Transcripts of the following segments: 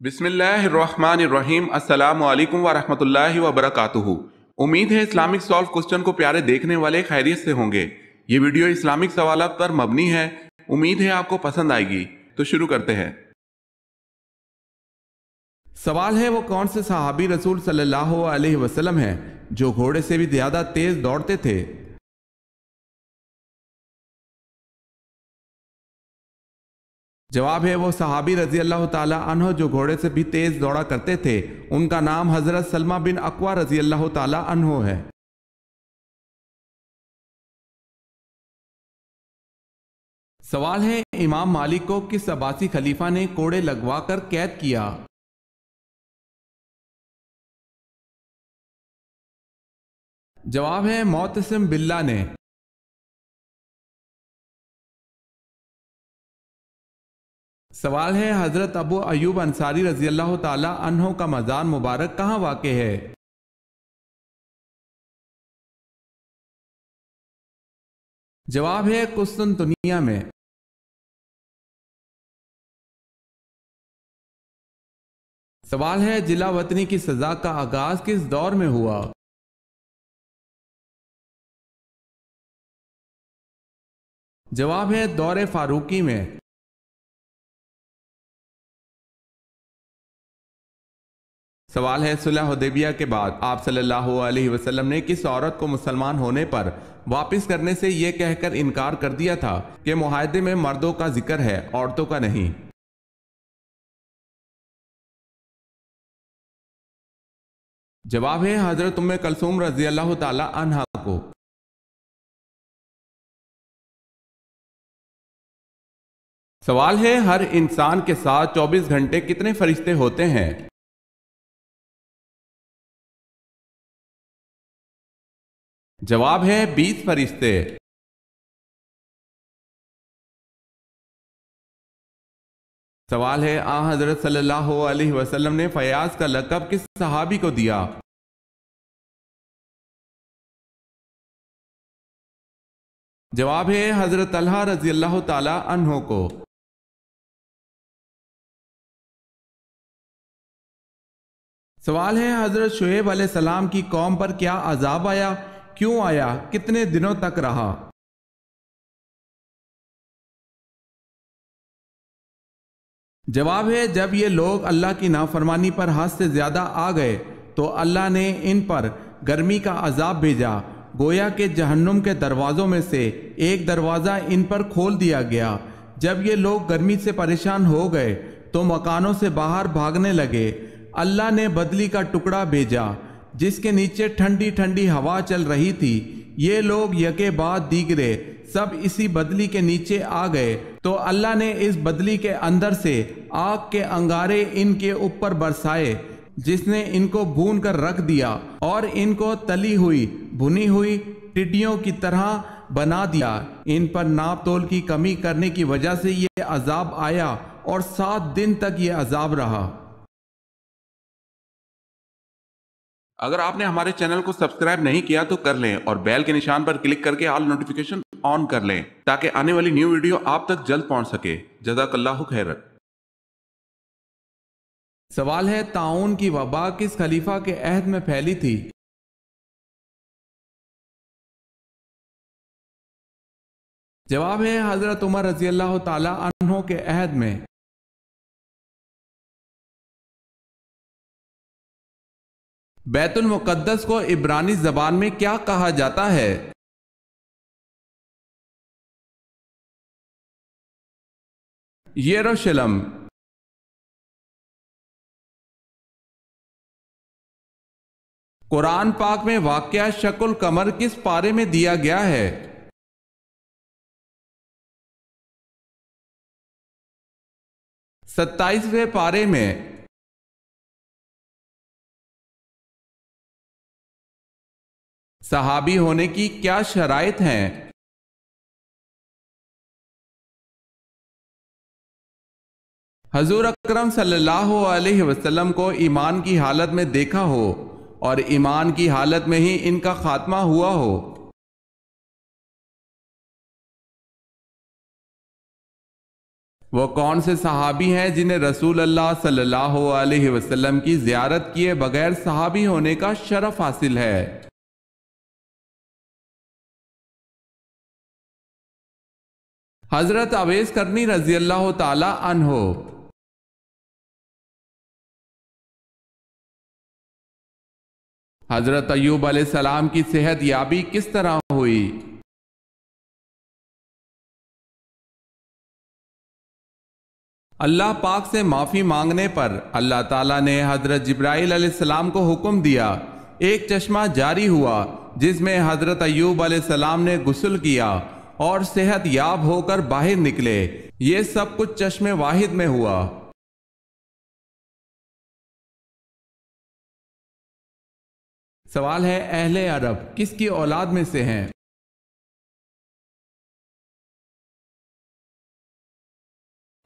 بسم اللہ الرحمن الرحیم۔ السلام علیکم ورحمۃ اللہ وبرکاتہ۔ امید ہے اسلامک سالو کوسچن کو پیارے دیکھنے والے خیریت سے ہوں گے۔ یہ ویڈیو اسلامک سوالات پر مبنی ہے، امید ہے آپ کو پسند آئے گی۔ تو شروع کرتے ہیں۔ سوال ہے وہ کون سے صحابی رسول صلی اللہ علیہ وسلم ہیں جو گھوڑے سے بھی زیادہ تیز دوڑتے تھے؟ جواب ہے وہ صحابی رضی اللہ تعالی عنہ جو گھوڑے سے بھی تیز دوڑا کرتے تھے، ان کا نام حضرت سلمہ بن اکوع رضی اللہ تعالی عنہ ہے۔ سوال ہے امام مالک کو کس عباسی خلیفہ نے کوڑے لگوا کر قید کیا؟ جواب ہے معتصم باللہ نے۔ سوال ہے حضرت ابو ایوب انصاری رضی اللہ تعالی عنہ کا مزار مبارک کہاں واقع ہے؟ جواب ہے قسطنطنیہ میں۔ سوال ہے جلا وطنی کی سزا کا آغاز کس دور میں ہوا؟ جواب ہے دور فاروقی میں۔ سوال ہے صلح حدیبیہ کے بعد آپ صلی اللہ علیہ وسلم نے کس عورت کو مسلمان ہونے پر واپس کرنے سے یہ کہہ کر انکار کر دیا تھا کہ معاہدے میں مردوں کا ذکر ہے، عورتوں کا نہیں؟ جواب ہے حضرت ام کلثوم رضی اللہ تعالی عنہا کو۔ سوال ہے ہر انسان کے ساتھ 24 گھنٹے کتنے فرشتے ہوتے ہیں؟ جواب ہے 20 فرشتے۔ سوال ہے حضرت صلی اللہ علیہ وسلم نے فیاض کا لقب کس صحابی کو دیا؟ جواب ہے حضرت طلحہ رضی اللہ تعالی عنہ کو۔ سوال ہے حضرت شعیب علیہ السلام کی قوم پر کیا عذاب آیا، کیوں آیا، کتنے دنوں تک رہا؟ جواب ہے جب یہ لوگ اللہ کی نافرمانی پر حد سے زیادہ آ گئے تو اللہ نے ان پر گرمی کا عذاب بھیجا، گویا کہ جہنم کے دروازوں میں سے ایک دروازہ ان پر کھول دیا گیا۔ جب یہ لوگ گرمی سے پریشان ہو گئے تو مکانوں سے باہر بھاگنے لگے۔ اللہ نے بدلی کا ٹکڑا بھیجا جس کے نیچے ٹھنڈی ٹھنڈی ہوا چل رہی تھی۔ یہ لوگ یکے بعد دیگرے سب اسی بدلی کے نیچے آ گئے تو اللہ نے اس بدلی کے اندر سے آگ کے انگارے ان کے اوپر برسائے جس نے ان کو بھون کر رکھ دیا اور ان کو تلی ہوئی بھنی ہوئی ٹڈیوں کی طرح بنا دیا۔ ان پر ناپ تول کی کمی کرنے کی وجہ سے یہ عذاب آیا اور 7 دن تک یہ عذاب رہا۔ اگر آپ نے ہمارے چینل کو سبسکرائب نہیں کیا تو کر لیں اور بیل کے نشان پر کلک کر کے آل نوٹیفیکیشن آن کر لیں تاکہ آنے والی نیو ویڈیو آپ تک جلد پہنچ سکے۔ جزاک اللہ خیر۔ سوال ہے طاعون کی وبا کس خلیفہ کے عہد میں پھیلی تھی؟ جواب ہے حضرت عمر رضی اللہ تعالی عنہ کے عہد میں۔ بیت المقدس کو عبرانی زبان میں کیا کہا جاتا ہے؟ یروشلم۔ قرآن پاک میں واقعہ شق القمر کس پارے میں دیا گیا ہے؟ 27ویں پارے میں۔ صحابی ہونے کی کیا شرائط ہیں؟ حضور اکرم صلی اللہ علیہ وسلم کو ایمان کی حالت میں دیکھا ہو اور ایمان کی حالت میں ہی ان کا خاتمہ ہوا ہو۔ وہ کون سے صحابی ہیں جنہیں رسول اللہ صلی اللہ علیہ وسلم کی زیارت کیے بغیر صحابی ہونے کا شرف حاصل ہے؟ حضرت اویس کرنی رضی اللہ تعالی عنہ۔ حضرت ایوب علیہ السلام کی صحت یابی کس طرح ہوئی؟ اللہ پاک سے معافی مانگنے پر اللہ تعالیٰ نے حضرت جبرائیل علیہ السلام کو حکم دیا، ایک چشمہ جاری ہوا جس میں حضرت ایوب علیہ السلام نے غسل کیا اور صحت یاب ہو کر باہر نکلے۔ یہ سب کچھ چشمے واحد میں ہوا۔ سوال ہے، اہل عرب کس کی اولاد میں سے ہیں؟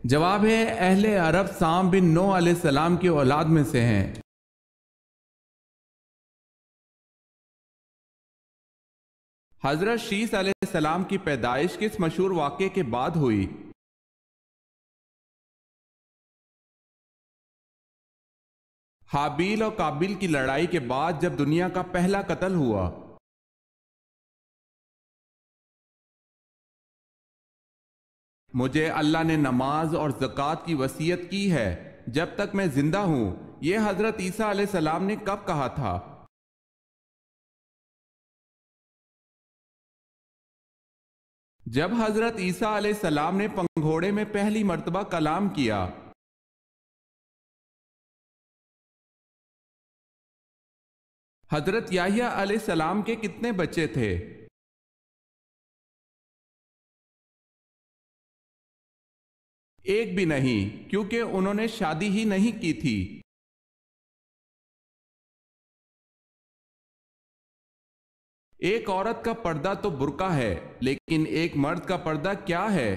جواب ہے، اہل عرب سام بن نوح علیہ السلام کی اولاد میں سے ہیں۔ حضرت شیس علیہ السلام کی پیدائش کس مشہور واقعے کے بعد ہوئی؟ حابیل اور قابیل کی لڑائی کے بعد جب دنیا کا پہلا قتل ہوا۔ مجھے اللہ نے نماز اور زکوٰۃ کی وصیت کی ہے جب تک میں زندہ ہوں، یہ حضرت عیسیٰ علیہ السلام نے کب کہا تھا؟ جب حضرت عیسیٰ علیہ السلام نے پنگھوڑے میں پہلی مرتبہ کلام کیا۔ حضرت یحییٰ علیہ السلام کے کتنے بچے تھے؟ ایک بھی نہیں، کیونکہ انہوں نے شادی ہی نہیں کی تھی۔ ایک عورت کا پردہ تو برقع ہے، لیکن ایک مرد کا پردہ کیا ہے؟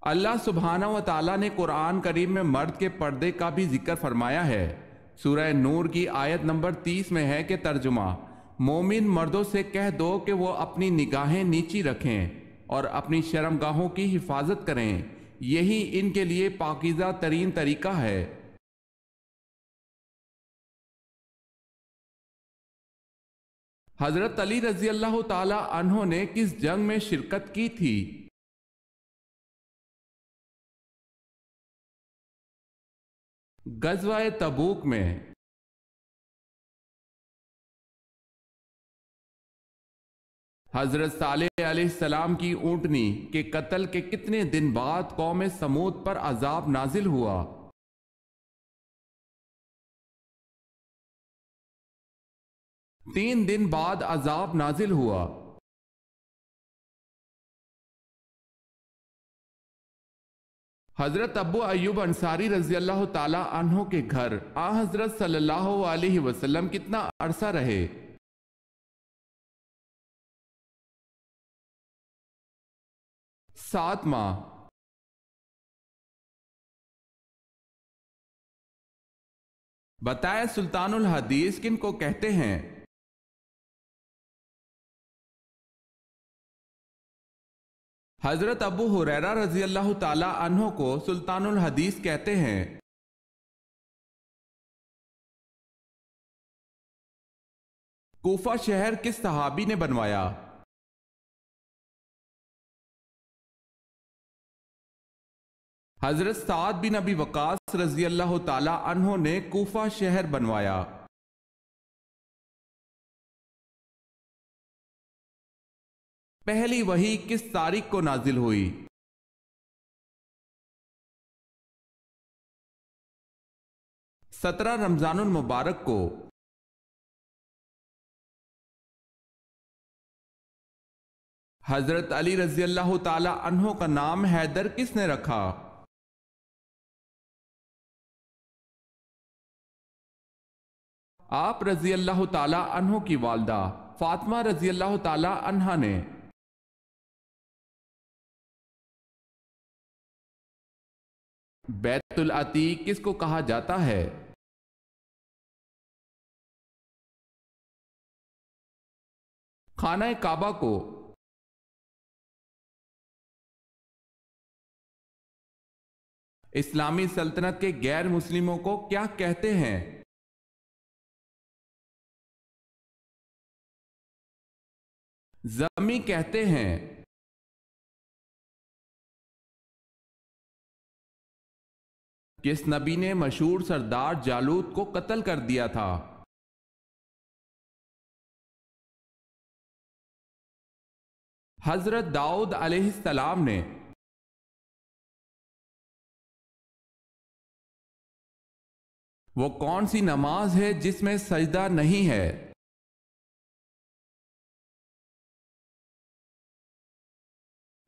اللہ سبحانہ و تعالیٰ نے قرآن کریم میں مرد کے پردے کا بھی ذکر فرمایا ہے۔ سورہ نور کی آیت نمبر 30 میں ہے کہ ترجمہ، مومن مردوں سے کہہ دو کہ وہ اپنی نگاہیں نیچی رکھیں اور اپنی شرمگاہوں کی حفاظت کریں، یہی ان کے لیے پاکیزہ ترین طریقہ ہے۔ حضرت علی رضی اللہ تعالی عنہ نے کس جنگ میں شرکت کی تھی؟ غزوہ تبوک میں۔ حضرت صالح علیہ السلام کی اونٹنی کے قتل کے کتنے دن بعد قوم سمود پر عذاب نازل ہوا؟ 3 دن بعد عذاب نازل ہوا۔ حضرت ابو ایوب انصاری رضی اللہ تعالی عنہ کے گھر حضرت صلی اللہ علیہ وسلم کتنا عرصہ رہے؟ 7 ماہ۔ بتائے سلطان الحدیث کن کو کہتے ہیں؟ حضرت ابو ہریرہ رضی اللہ تعالی عنہ کو سلطان الحدیث کہتے ہیں۔ کوفہ شہر کس صحابی نے بنوایا؟ حضرت سعد بن ابی وقاص رضی اللہ تعالی عنہ نے کوفہ شہر بنوایا۔ پہلی وحی کس تاریخ کو نازل ہوئی؟ 17 رمضان المبارک کو۔ حضرت علی رضی اللہ تعالی عنہ کا نام حیدر کس نے رکھا؟ آپ رضی اللہ تعالی عنہ کی والدہ فاطمہ رضی اللہ تعالی عنہ نے۔ بیت العتیق کس کو کہا جاتا ہے؟ خانہ کعبہ کو۔ اسلامی سلطنت کے غیر مسلموں کو کیا کہتے ہیں؟ ذمی کہتے ہیں۔ کس نبی نے مشہور سردار جالوت کو قتل کر دیا تھا؟ حضرت داؤد علیہ السلام نے۔ وہ کون سی نماز ہے جس میں سجدہ نہیں ہے؟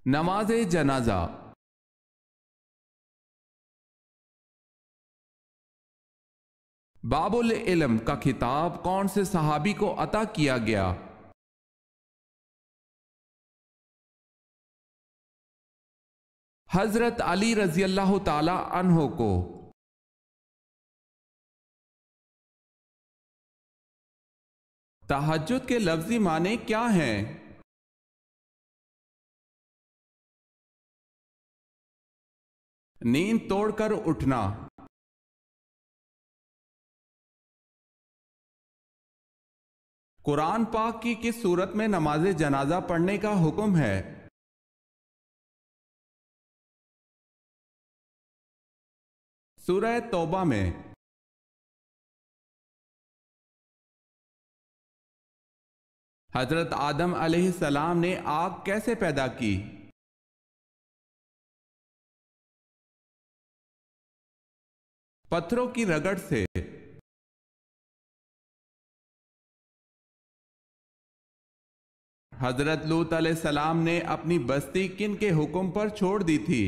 نماز جنازہ۔ باب العلم کا خطاب کون سے صحابی کو عطا کیا گیا؟ حضرت علی رضی اللہ تعالی عنہ کو۔ تہجد کے لفظی معنی کیا ہیں؟ نیند توڑ کر اٹھنا۔ قرآن پاک کی کس صورت میں نماز جنازہ پڑھنے کا حکم ہے؟ سورہ توبہ میں۔ حضرت آدم علیہ السلام نے آگ کیسے پیدا کی؟ پتھروں کی رگڑ سے۔ حضرت لوط علیہ السلام نے اپنی بستی کن کے حکم پر چھوڑ دی تھی؟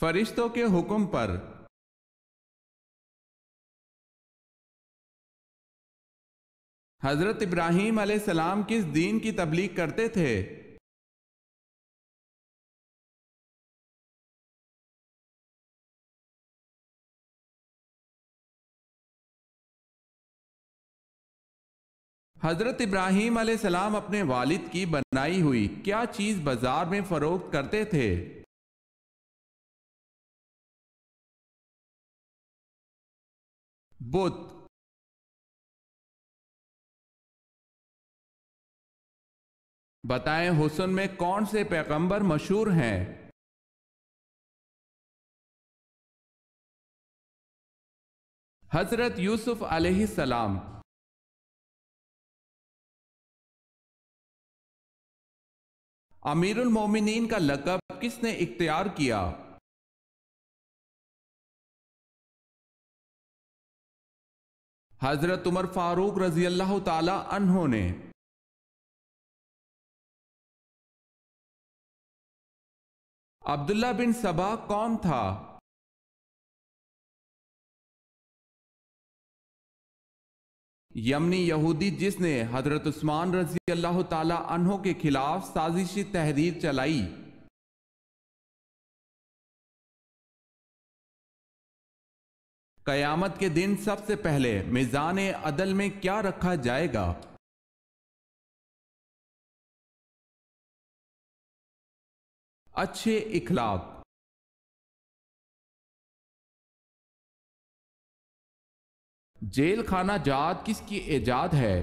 فرشتوں کے حکم پر۔ حضرت ابراہیم علیہ السلام کس دین کی تبلیغ کرتے تھے؟ حضرت ابراہیم علیہ السلام اپنے والد کی بنائی ہوئی کیا چیز بازار میں فروخت کرتے تھے؟ بت۔ بتائیں حسن میں کون سے پیغمبر مشہور ہیں؟ حضرت یوسف علیہ السلام۔ امیر المومنین کا لقب کس نے اختیار کیا؟ حضرت عمر فاروق رضی اللہ تعالی عنہ نے۔ عبداللہ بن سبا کون تھا؟ یمنی یہودی جس نے حضرت عثمان رضی اللہ تعالی عنہ کے خلاف سازشی تحریر چلائی۔ قیامت کے دن سب سے پہلے میزان عدل میں کیا رکھا جائے گا؟ اچھے اخلاق۔ جیل خانہ جات کس کی ایجاد ہے؟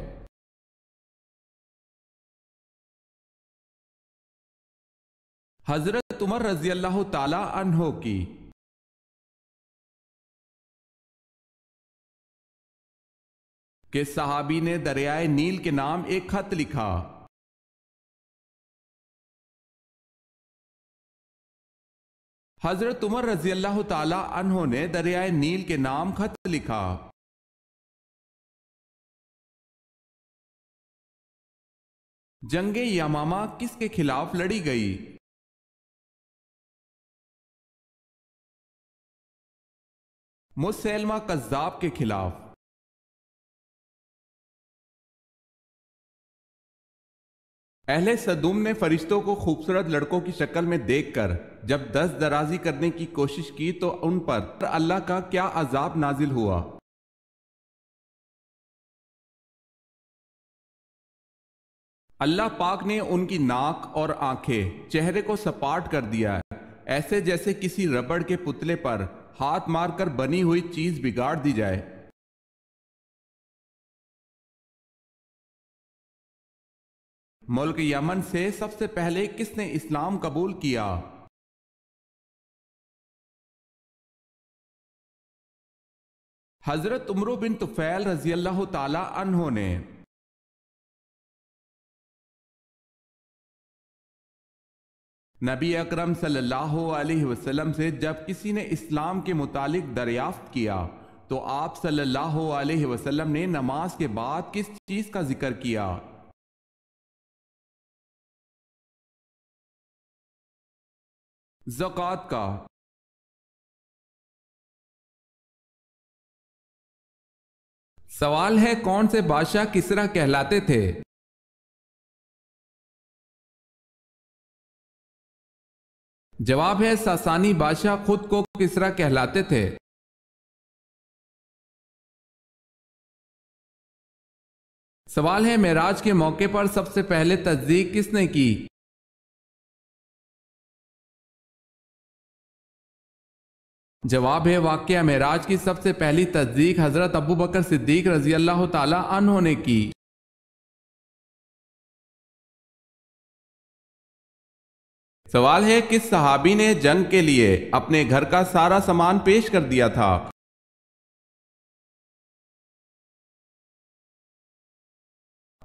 حضرت عمر رضی اللہ تعالی عنہ کی۔ کس صحابی نے دریائے نیل کے نام ایک خط لکھا؟ حضرت عمر رضی اللہ تعالی عنہ نے دریائے نیل کے نام خط لکھا۔ جنگ یمامہ کس کے خلاف لڑی گئی؟ مسیلمہ کذاب کے خلاف۔ اہل سدوم نے فرشتوں کو خوبصورت لڑکوں کی شکل میں دیکھ کر جب دست درازی کرنے کی کوشش کی تو ان پر اللہ کا کیا عذاب نازل ہوا؟ اللہ پاک نے ان کی ناک اور آنکھیں چہرے کو سپاٹ کر دیا ہے، ایسے جیسے کسی ربڑ کے پتلے پر ہاتھ مار کر بنی ہوئی چیز بگاڑ دی جائے۔ ملک یمن سے سب سے پہلے کس نے اسلام قبول کیا؟ حضرت عمرو بن طفیل رضی اللہ تعالی عنہ نے۔ نبی اکرم صلی اللہ علیہ وسلم سے جب کسی نے اسلام کے متعلق دریافت کیا تو آپ صلی اللہ علیہ وسلم نے نماز کے بعد کس چیز کا ذکر کیا؟ زکوٰۃ کا۔ سوال ہے، کون سے بادشاہ کسریٰ کہلاتے تھے؟ جواب ہے، ساسانی بادشاہ خود کو کسریٰ کہلاتے تھے۔ سوال ہے، معراج کے موقع پر سب سے پہلے تصدیق کس نے کی؟ جواب ہے، واقعہ معراج کی سب سے پہلی تصدیق حضرت ابو بکر صدیق رضی اللہ تعالی عنہ نے کی۔ سوال ہے، کس صحابی نے جنگ کے لیے اپنے گھر کا سارا سامان پیش کر دیا تھا؟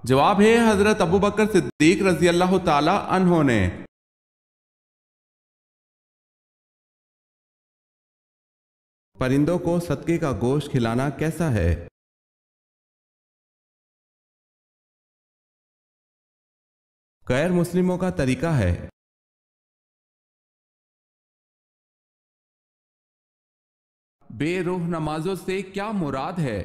جواب ہے، حضرت ابو بکر صدیق رضی اللہ تعالی عنہ نے۔ پرندوں کو صدقے کا گوشت کھلانا کیسا ہے؟ غیر مسلموں کا طریقہ ہے۔ بے روح نمازوں سے کیا مراد ہے؟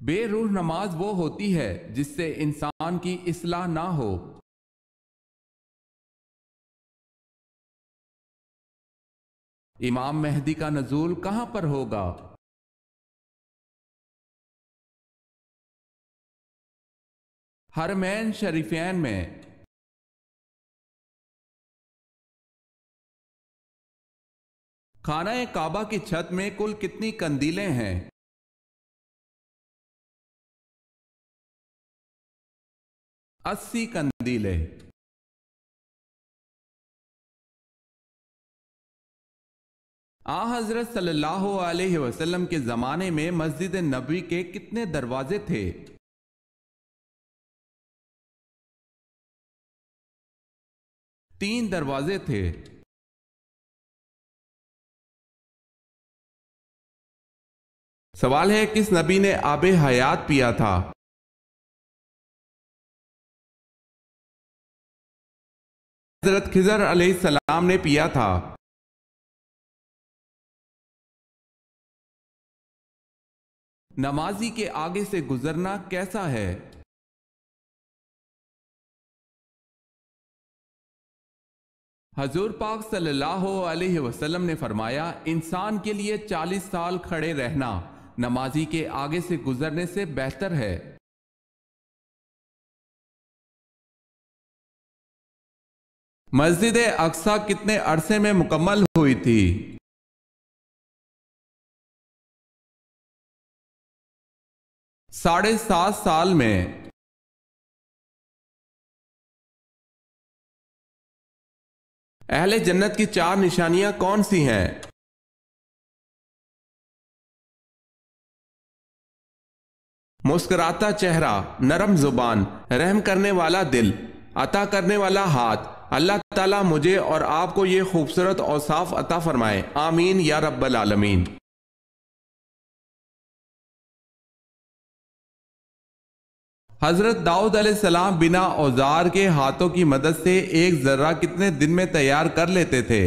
بے روح نماز وہ ہوتی ہے جس سے انسان کی اصلاح نہ ہو۔ امام مہدی کا نزول کہاں پر ہوگا؟ حرمین شریفین میں۔ خانہ کعبہ کی چھت میں کل کتنی قندیلیں ہیں؟ 80 قندیلیں۔ حضرت صلی اللہ علیہ وسلم کے زمانے میں مسجد نبوی کے کتنے دروازے تھے؟ 3 دروازے تھے۔ سوال ہے، کس نبی نے آب حیات پیا تھا؟ حضرت خضر علیہ السلام نے پیا تھا۔ نمازی کے آگے سے گزرنا کیسا ہے؟ حضور پاک صلی اللہ علیہ وسلم نے فرمایا، انسان کے لیے 40 سال کھڑے رہنا نمازی کے آگے سے گزرنے سے بہتر ہے۔ مسجد اقصی کتنے عرصے میں مکمل ہوئی تھی؟ 7.5 سال میں۔ اہل جنت کی 4 نشانیاں کون سی ہیں؟ مسکراتا چہرہ، نرم زبان، رحم کرنے والا دل، عطا کرنے والا ہاتھ۔ اللہ تعالیٰ مجھے اور آپ کو یہ خوبصورت اوصاف عطا فرمائے، آمین یا رب العالمین۔ حضرت داؤد علیہ السلام بنا اوزار کے ہاتھوں کی مدد سے ایک ذرہ کتنے دن میں تیار کر لیتے تھے؟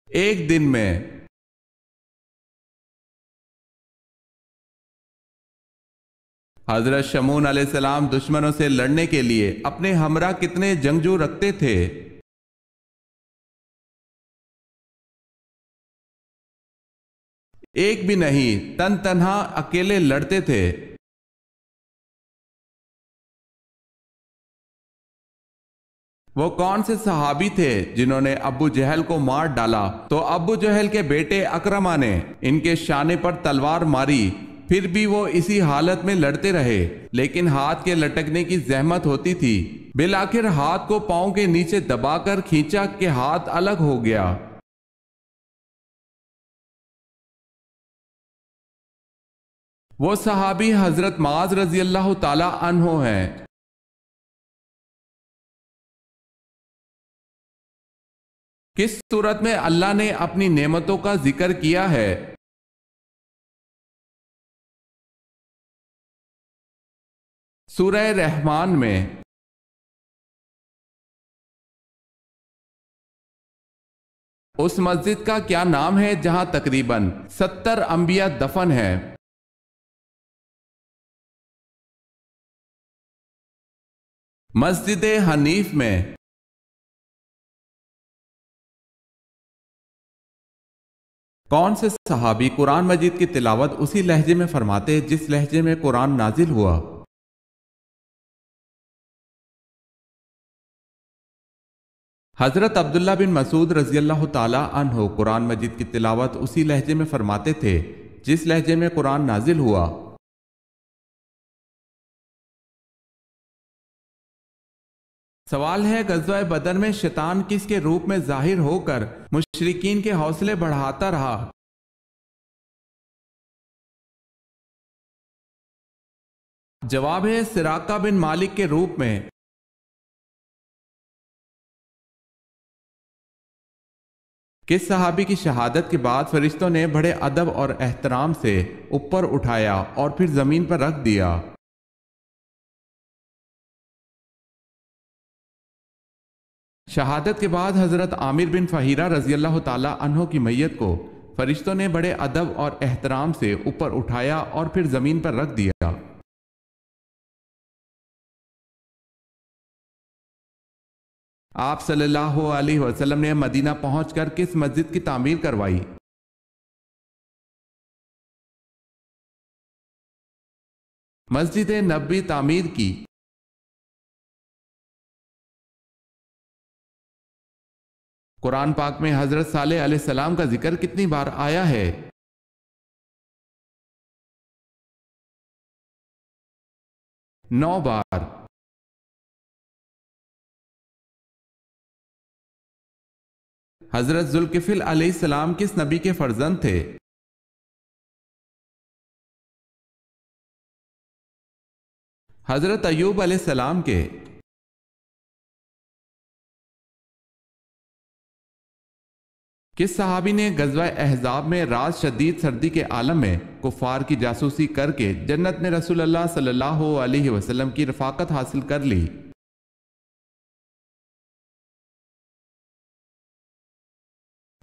1 دن میں۔ حضرت شمعون علیہ السلام دشمنوں سے لڑنے کے لیے اپنے ہمراہ کتنے جنگجو رکھتے تھے؟ ایک بھی نہیں، تن تنہا اکیلے لڑتے تھے۔ وہ کون سے صحابی تھے جنہوں نے ابو جہل کو مار ڈالا؟ تو ابو جہل کے بیٹے اکرمہ نے ان کے شانے پر تلوار ماری، پھر بھی وہ اسی حالت میں لڑتے رہے، لیکن ہاتھ کے لٹکنے کی زحمت ہوتی تھی۔ بالآخر ہاتھ کو پاؤں کے نیچے دبا کر کھینچا کہ ہاتھ الگ ہو گیا۔ وہ صحابی حضرت معاذ رضی اللہ تعالی عنہ ہیں۔ کس صورت میں اللہ نے اپنی نعمتوں کا ذکر کیا ہے؟ سورہ رحمان میں۔ اس مسجد کا کیا نام ہے جہاں تقریباً 70 انبیاء دفن ہیں؟ مسجد حنیف میں۔ کون سے صحابی قرآن مجید کی تلاوت اسی لہجے میں فرماتے جس لہجے میں قرآن نازل ہوا؟ حضرت عبداللہ بن مسعود رضی اللہ تعالی عنہ قرآن مجید کی تلاوت اسی لہجے میں فرماتے تھے جس لہجے میں قرآن نازل ہوا۔ سوال ہے، غزوہ بدر میں شیطان کس کے روپ میں ظاہر ہو کر مشرکین کے حوصلے بڑھاتا رہا؟ جواب ہے سراقہ بن مالک کے روپ میں۔ کس صحابی کی شہادت کے بعد فرشتوں نے بڑے ادب اور احترام سے اوپر اٹھایا اور پھر زمین پر رکھ دیا؟ شہادت کے بعد حضرت عامر بن فہیرہ رضی اللہ تعالی عنہ کی میت کو فرشتوں نے بڑے ادب اور احترام سے اوپر اٹھایا اور پھر زمین پر رکھ دیا۔ آپ صلی اللہ علیہ وسلم نے مدینہ پہنچ کر کس مسجد کی تعمیر کروائی؟ مسجد نبوی تعمیر کی۔ قرآن پاک میں حضرت صالح علیہ السلام کا ذکر کتنی بار آیا ہے؟ 9 بار۔ حضرت ذوالکفل علیہ السلام کس نبی کے فرزند تھے؟ حضرت ایوب علیہ السلام کے۔ کس صحابی نے غزوہ احزاب میں رات شدید سردی کے عالم میں کفار کی جاسوسی کر کے جنت میں رسول اللہ صلی اللہ علیہ وسلم کی رفاقت حاصل کر لی؟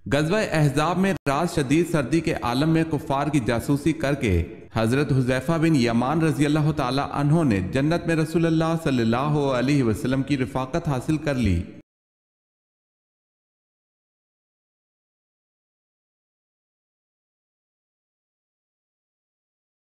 غزوہ احزاب میں رات شدید سردی کے عالم میں کفار کی جاسوسی کر کے حضرت حذیفہ بن یمان رضی اللہ تعالی عنہ نے جنت میں رسول اللہ صلی اللہ علیہ وسلم کی رفاقت حاصل کر لی۔